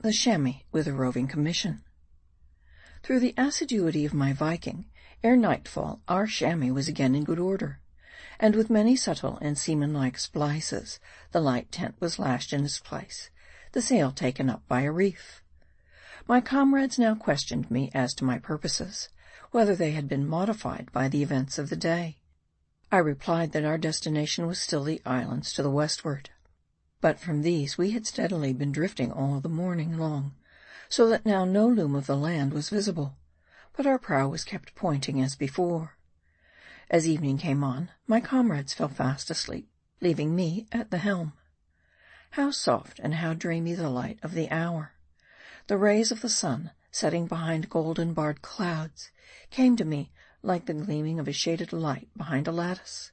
The chamois with a roving commission. Through the assiduity of my Viking, ere nightfall our chamois was again in good order, and with many subtle and seaman-like splices the light tent was lashed in its place, the sail taken up by a reef. My comrades now questioned me as to my purposes, whether they had been modified by the events of the day. I replied that our destination was still the islands to the westward, but from these we had steadily been drifting all the morning long, so that now no loom of the land was visible, but our prow was kept pointing as before. As evening came on, my comrades fell fast asleep, leaving me at the helm. How soft and how dreamy the light of the hour! The rays of the sun, setting behind golden barred clouds, came to me like the gleaming of a shaded light behind a lattice.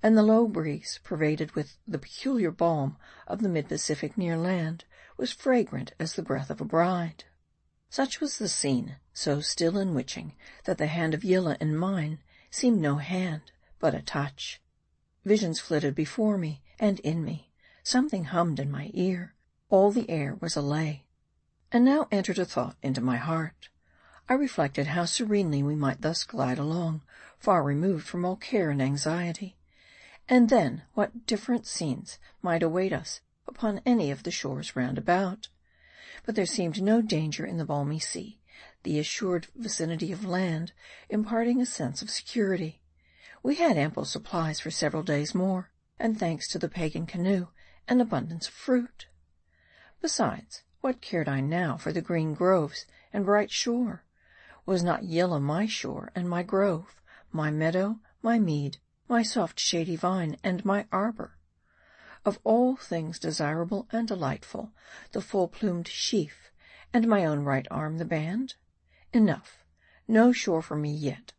And the low breeze, pervaded with the peculiar balm of the mid-Pacific near land, was fragrant as the breath of a bride. Such was the scene, so still and witching, that the hand of Yillah in mine seemed no hand, but a touch. Visions flitted before me and in me. Something hummed in my ear. All the air was a lay. And now entered a thought into my heart. I reflected how serenely we might thus glide along, far removed from all care and anxiety. And then what different scenes might await us upon any of the shores round about. But there seemed no danger in the balmy sea, the assured vicinity of land imparting a sense of security. We had ample supplies for several days more, and thanks to the pagan canoe, an abundance of fruit. Besides, what cared I now for the green groves and bright shore? Was not Yillah my shore and my grove, my meadow, my mead, my soft shady vine, and my arbor? Of all things desirable and delightful, the full-plumed sheaf, and my own right arm the band? Enough. No shore for me yet.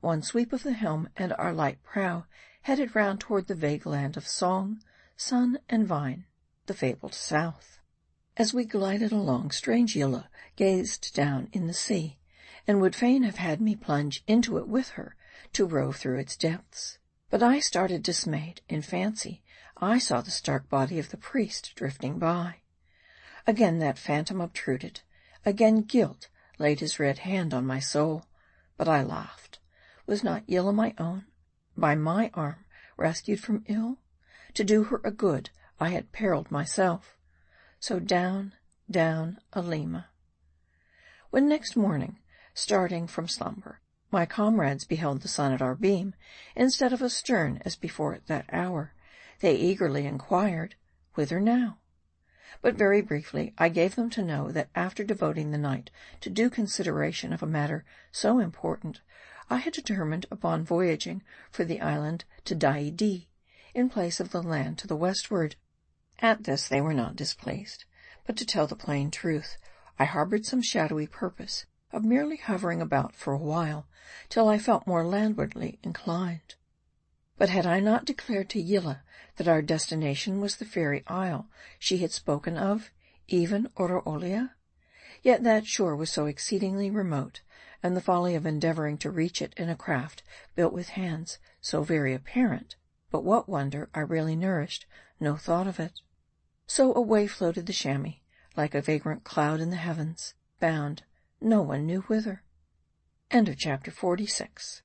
One sweep of the helm, and our light prow headed round toward the vague land of song, sun, and vine, the fabled south. As we glided along, strange Yillah gazed down in the sea, and would fain have had me plunge into it with her, to rove through its depths. But I started dismayed. In fancy, I saw the stark body of the priest drifting by. Again that phantom obtruded. Again guilt laid his red hand on my soul. But I laughed. Was not Yillah my own? By my arm rescued from ill? To do her a good, I had periled myself. So down, down, Alima. When next morning, starting from slumber, my comrades beheld the sun at our beam, instead of astern as before at that hour, they eagerly inquired, whither now? But very briefly I gave them to know that after devoting the night to due consideration of a matter so important, I had determined upon voyaging for the island to Daidi, in place of the land to the westward. At this they were not displeased, but to tell the plain truth, I harbored some shadowy purpose of merely hovering about for a while, till I felt more landwardly inclined. But had I not declared to Yillah that our destination was the fairy isle she had spoken of, even Oroolia? Yet that shore was so exceedingly remote, and the folly of endeavoring to reach it in a craft built with hands so very apparent, but what wonder I really nourished no thought of it. So away floated the chamois, like a vagrant cloud in the heavens, bound no one knew whither. End of chapter 46.